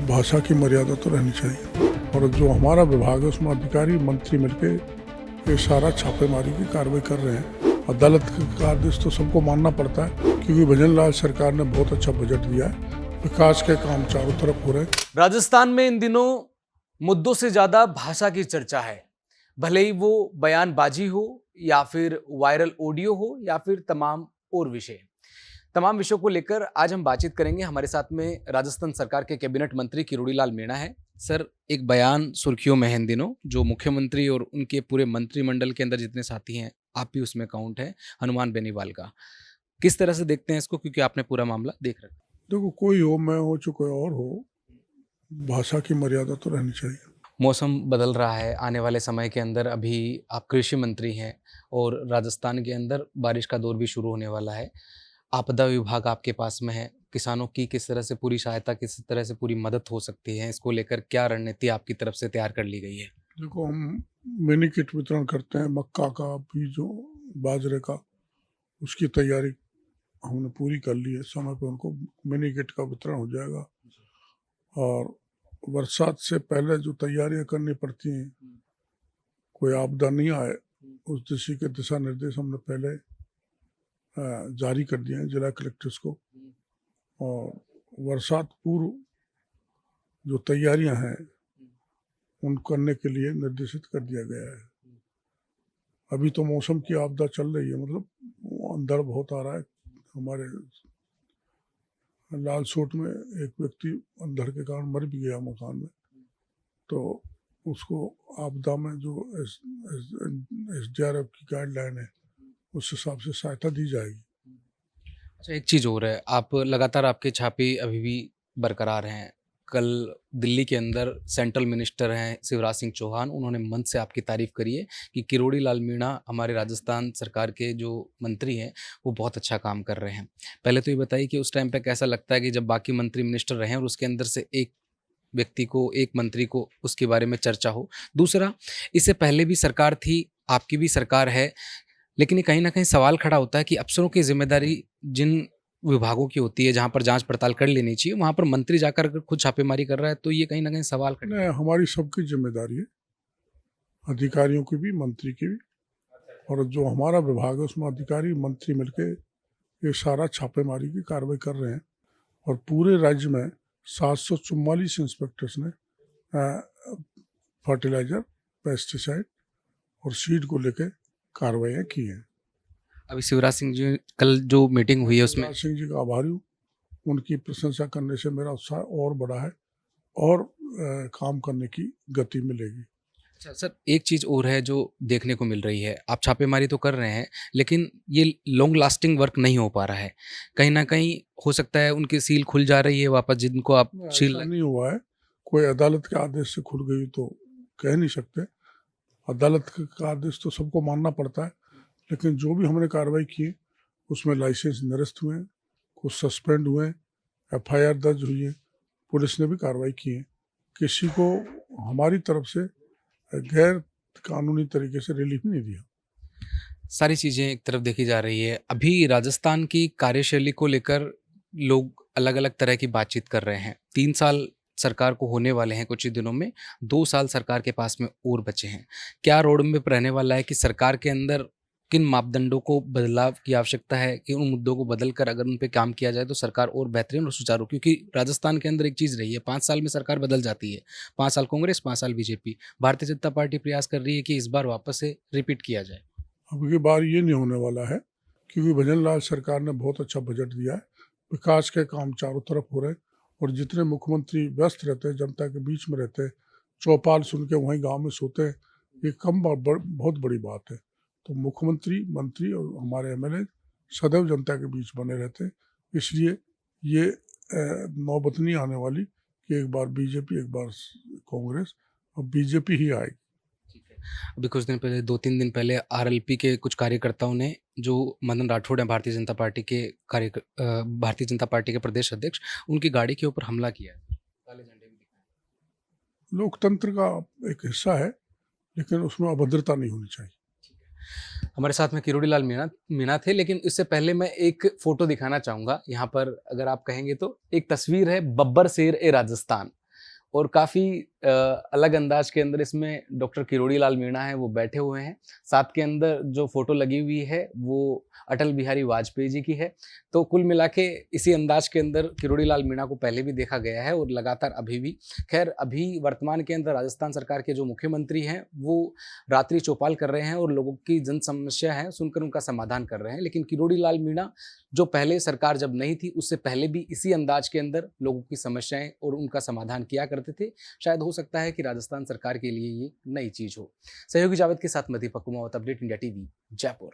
भाषा की मर्यादा तो रहनी चाहिए। और जो हमारा विभाग है उसमें अधिकारी मंत्री मिलके ये सारा छापेमारी की कार्रवाई कर रहे हैं। अदालत का आदेश तो सबको मानना पड़ता है, क्योंकि भजन लाल सरकार ने बहुत अच्छा बजट दिया है। विकास के काम चारों तरफ हो रहे हैं। राजस्थान में इन दिनों मुद्दों से ज्यादा भाषा की चर्चा है। भले ही वो बयानबाजी हो या फिर वायरल ऑडियो हो या फिर तमाम विषयों को लेकर आज हम बातचीत करेंगे। हमारे साथ में राजस्थान सरकार के कैबिनेट मंत्री किरोड़ी लाल मीणा है। सर, एक बयान सुर्खियों में है इन दिनों, जो मुख्यमंत्री और उनके पूरे मंत्रिमंडल के अंदर जितने साथी हैं, आप भी उसमें काउंट है, हनुमान बेनीवाल का। किस तरह से देखते हैं इसको, क्योंकि आपने पूरा मामला देख रखा है? देखो, कोई हो, मैं हो, चाहे कोई और हो, भाषा की मर्यादा तो रहनी चाहिए। मौसम बदल रहा है, आने वाले समय के अंदर अभी आप कृषि मंत्री हैं और राजस्थान के अंदर बारिश का दौर भी शुरू होने वाला है। आपदा विभाग आपके पास में है। किसानों की किस तरह से पूरी सहायता, किस तरह से पूरी मदद हो सकती है, इसको लेकर क्या रणनीति आपकी तरफ से तैयार कर ली गई है? देखो, हम मिनी किट वितरण करते हैं, मक्का का, बीजों, बाजरे का, उसकी तैयारी हमने पूरी कर ली है। समय पर उनको मिनी किट का वितरण हो जाएगा। और बरसात से पहले जो तैयारियां करनी पड़ती हैं, कोई आपदा नहीं आए, उस दिशा निर्देश हमने पहले जारी कर दिए हैं जिला कलेक्टर्स को। और बरसात पूर्व जो तैयारियां हैं उन करने के लिए निर्देशित कर दिया गया है। अभी तो मौसम की आपदा चल रही है, मतलब अंधड़ बहुत आ रहा है। हमारे लालसोट में एक व्यक्ति अंधड़ के कारण मर भी गया मकान में, तो उसको आपदा में जो SDRF की गाइडलाइन है उस हिसाब से सहायता दी जाएगी। अच्छा, एक चीज़ और है, आप लगातार आपके छापे अभी भी बरकरार हैं। कल दिल्ली के अंदर सेंट्रल मिनिस्टर हैं शिवराज सिंह चौहान, उन्होंने मन से आपकी तारीफ करी है कि किरोड़ी लाल मीणा हमारे राजस्थान सरकार के जो मंत्री हैं वो बहुत अच्छा काम कर रहे हैं। पहले तो ये बताइए कि उस टाइम पे कैसा लगता है कि जब बाकी मंत्री मिनिस्टर रहे और उसके अंदर से एक व्यक्ति को, एक मंत्री को उसके बारे में चर्चा हो। दूसरा, इससे पहले भी सरकार थी, आपकी भी सरकार है, लेकिन ये कहीं न कहीं सवाल खड़ा होता है कि अफ़सरों की ज़िम्मेदारी जिन विभागों की होती है, जहाँ पर जाँच पड़ताल कर लेनी चाहिए, वहाँ पर मंत्री जाकर अगर खुद छापेमारी कर रहा है, तो ये कहीं न कहीं सवाल खड़े। नहीं, हमारी सबकी जिम्मेदारी है, अधिकारियों की भी, मंत्री की भी। और जो हमारा विभाग है उसमें अधिकारी मंत्री मिलके ये सारा छापेमारी की कार्रवाई कर रहे हैं। और पूरे राज्य में 744 इंस्पेक्टर्स ने फर्टिलाइजर, पेस्टिसाइड और सीड को लेकर कार्रवाइयाँ की हैं। अभी शिवराज सिंह जी कल जो मीटिंग हुई है उसमें शिवराज सिंह जी का आभारी हूँ। उनकी प्रशंसा करने से मेरा उत्साह और बढ़ा है और काम करने की गति मिलेगी। अच्छा सर, एक चीज़ और है जो देखने को मिल रही है, आप छापेमारी तो कर रहे हैं, लेकिन ये लॉन्ग लास्टिंग वर्क नहीं हो पा रहा है। कहीं न कहीं हो सकता है उनकी सील खुल जा रही है वापस, जिनको आप सील ऐसा नहीं हुआ है। कोई अदालत के आदेश से खुल गई तो कह नहीं सकते। अदालत का आदेश तो सबको मानना पड़ता है, लेकिन जो भी हमने कार्रवाई की उसमें लाइसेंस निरस्त हुए, कुछ सस्पेंड हुए, FIR दर्ज हुई है, पुलिस ने भी कार्रवाई की है। किसी को हमारी तरफ से गैर कानूनी तरीके से रिलीफ नहीं दिया। सारी चीज़ें एक तरफ देखी जा रही है। अभी राजस्थान की कार्यशैली को लेकर लोग अलग-अलग तरह की बातचीत कर रहे हैं। 3 साल सरकार को होने वाले हैं कुछ ही दिनों में, 2 साल सरकार के पास में और बचे हैं। क्या रोड मैप रहने वाला है कि सरकार के अंदर किन मापदंडों को बदलाव की आवश्यकता है कि उन मुद्दों को बदल कर अगर उन पे काम किया जाए तो सरकार और बेहतरीन और सुचारू, क्योंकि राजस्थान के अंदर एक चीज़ रही है, 5 साल में सरकार बदल जाती है। 5 साल कांग्रेस, 5 साल बीजेपी। भारतीय जनता पार्टी प्रयास कर रही है कि इस बार वापस से रिपीट किया जाए। अब की बार ये नहीं होने वाला है, क्योंकि भजन लाल सरकार ने बहुत अच्छा बजट दिया है। विकास के काम चारों तरफ हो रहे हैं। और जितने मुख्यमंत्री व्यस्त रहते हैं, जनता के बीच में रहते हैं, चौपाल सुन के वहीं गाँव में सोते हैं, ये बहुत बड़ी बात है। तो मुख्यमंत्री, मंत्री और हमारे MLA सदैव जनता के बीच बने रहते हैं। इसलिए ये नौबत नहीं आने वाली कि एक बार बीजेपी, एक बार कांग्रेस, और बीजेपी ही आएगी। अभी कुछ दिन पहले, 2-3 दिन पहले RLP के कुछ कार्यकर्ताओं ने, जो मदन राठौड़ हैं भारतीय जनता पार्टी के प्रदेश अध्यक्ष, उनकी गाड़ी के ऊपर हमला किया है, काले झंडे भी दिखाए। लोकतंत्र का एक हिस्सा है, लेकिन उसमें अभद्रता नहीं होनी चाहिए। हमारे साथ में किरोड़ी लाल मीणा थे, लेकिन इससे पहले मैं एक फोटो दिखाना चाहूँगा यहाँ पर, अगर आप कहेंगे तो। एक तस्वीर है बब्बर शेर ए राजस्थान। और काफ़ी अलग अंदाज के अंदर इसमें डॉक्टर किरोड़ी लाल मीणा है वो बैठे हुए हैं। साथ के अंदर जो फ़ोटो लगी हुई है वो अटल बिहारी वाजपेयी जी की है। तो कुल मिला के इसी अंदाज के अंदर किरोड़ी लाल मीणा को पहले भी देखा गया है और लगातार अभी भी। खैर अभी वर्तमान के अंदर राजस्थान सरकार के जो मुख्यमंत्री हैं वो रात्रि चौपाल कर रहे हैं और लोगों की जन समस्या है सुनकर उनका समाधान कर रहे हैं। लेकिन किरोड़ी लाल मीणा जो पहले सरकार जब नहीं थी उससे पहले भी इसी अंदाज के अंदर लोगों की समस्याएं और उनका समाधान किया करते थे। शायद हो सकता है कि राजस्थान सरकार के लिए ये नई चीज हो। सहयोगी जावेद के साथ मैं Deepak Kumawat, update India TV, Jaipur.